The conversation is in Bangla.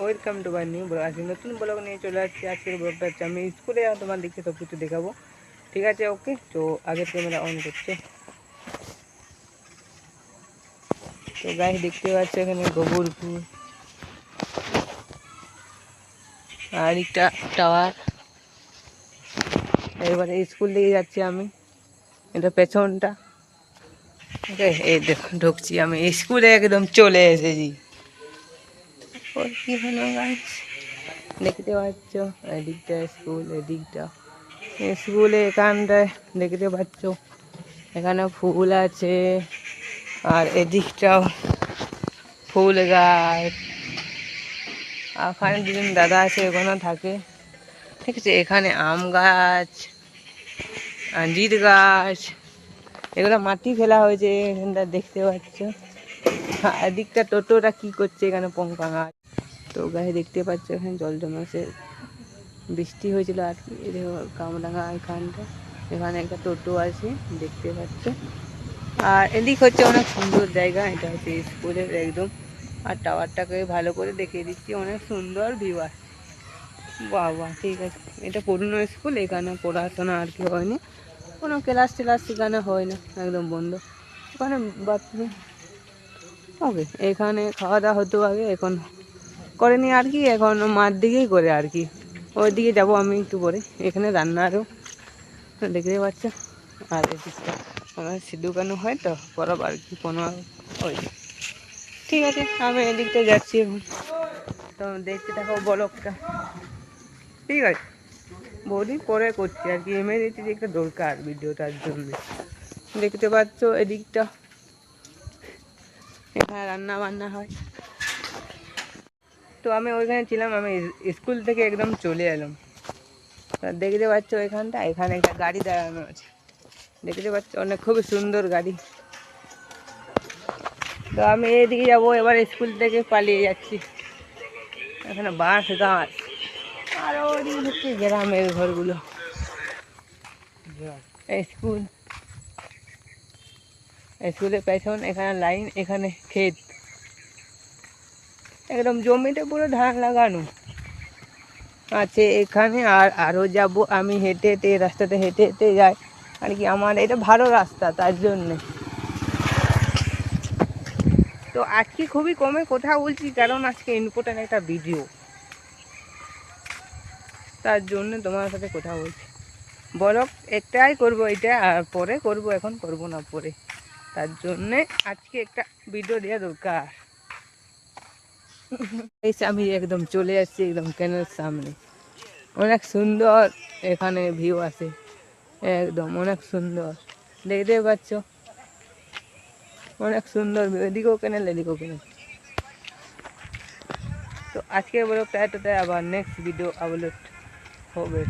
Welcome to my new blog. আজকে নতুন ব্লগ নিয়ে চলে আসছি। আজকের ব্লগটা হচ্ছে আমি স্কুলে তোমার দিকে সব কিছু দেখাবো, ঠিক আছে? ওকে, তো আগের ক্যামেরা অন করছে। তো গাইস দেখতে পাচ্ছ এখানে গোবরপুর আর একটা টাওয়ার। এবারে স্কুল দিকে যাচ্ছি আমি, এটা পেছনটা। ওকে, এই দেখো ঢুকছি আমি স্কুলে, একদম চলে এসেছি। ওর কি হলো গাইস, দেখতে পাচ্ছ এদিকটা স্কুল, এদিকটা স্কুলে, এখানটায় দেখতে পাচ্ছ এখানে ফুল আছে আর এদিকটাও ফুল গাছ। ওখানে দুজন দাদা আছে, ওখানে থাকে, ঠিক আছে? এখানে আম গাছ, আঞ্জির গাছ, এগুলো মাটি ফেলা হয়েছে এখানটা দেখতে পাচ্ছ। এদিকটা টোটোটা কি করছে এখানে পঙ্কা গাছ। তো গায়ে দেখতে পাচ্ছ এখানে জল জমেছে, বৃষ্টি হয়েছিল আর কি। কামরাঙা এখানটা, এখানে একটা টোটো আছে দেখতে পাচ্ছ। আর এদিক হচ্ছে অনেক সুন্দর জায়গা, এটা হচ্ছে স্কুলের একদম। আর টাওয়ারটাকে ভালো করে দেখিয়ে দিচ্ছি, অনেক সুন্দর ভিউ আসছে। বাহ বাহ, ঠিক আছে। এটা পুরনো স্কুল, এখানে পড়াশোনা আর কি হয়নি, কোনো ক্লাস টেলাস সেখানে হয় না, একদম বন্ধ। ওখানে বাথরুম, ওকে। এখানে খাওয়া দাওয়া হতো আগে, এখন করেনি আর কি, এখন মার দিকেই করে আর কি। ওই দিকে যাবো আমি একটু পরে। এখানে রান্নারও দেখতে পাচ্ছ। আর এদিকটা আমার দোকানও হয় তো পরব আর কি, কোনো ওই। ঠিক আছে, আমি এদিকটা যাচ্ছি এখন। তো দেখতে থাকো ব্লগটা, ঠিক আছে? বহুদিন পরে করছি আর কি, এমএডিটি একটা দরকার ভিডিওটার জন্য। দেখতে পাচ্ছ এদিকটা, এখানে রান্না বান্না হয়। তো আমি ওইখানে ছিলাম, আমি স্কুল থেকে একদম চলে এলাম। দেখতে পাচ্ছ এখানটা, এখানে একটা গাড়ি দাঁড়ানো আছে, দেখতে পাচ্ছ অনেক খুবই সুন্দর গাড়ি। তো আমি এদিকে যাবো এবার, স্কুল থেকে পালিয়ে যাচ্ছি। এখানে বাঁশ গাছ, আর ওদিকে হচ্ছে গ্রামের ঘরগুলো। স্কুল, স্কুলের পেছন, এখানে লাইন, এখানে ক্ষেত, একদম জমিতে পুরো ধান লাগানো আছে এখানে। আর আরও যাবো আমি হেঁটে হেঁটে, রাস্তাতে হেঁটে হেঁটে যাই আর কি। আমার এটা ভালো রাস্তা, তার জন্যে। তো আজকে খুবই কমে কথা বলছি, কারণ আজকে ইম্পর্টেন্ট একটা ভিডিও, তার জন্য তোমার সাথে কথা বলছি। ব্লগ একটাই করব এটা, আর পরে করব, এখন করব না পরে। তার জন্যে আজকে একটা ভিডিও দেওয়া দরকার। আমি একদম চলে আসছি একদম ক্যানেলের সামনে, অনেক সুন্দর এখানে ভিউ আছে, একদম অনেক সুন্দর, দেখতে পাচ্ছ অনেক সুন্দর ভিউ। এদিকেও ক্যানেল, এদিকেও ক্যানেল। তো আজকে ব্লগটা এতটাই, আবার নেক্সট ভিডিও আপলোড হবে।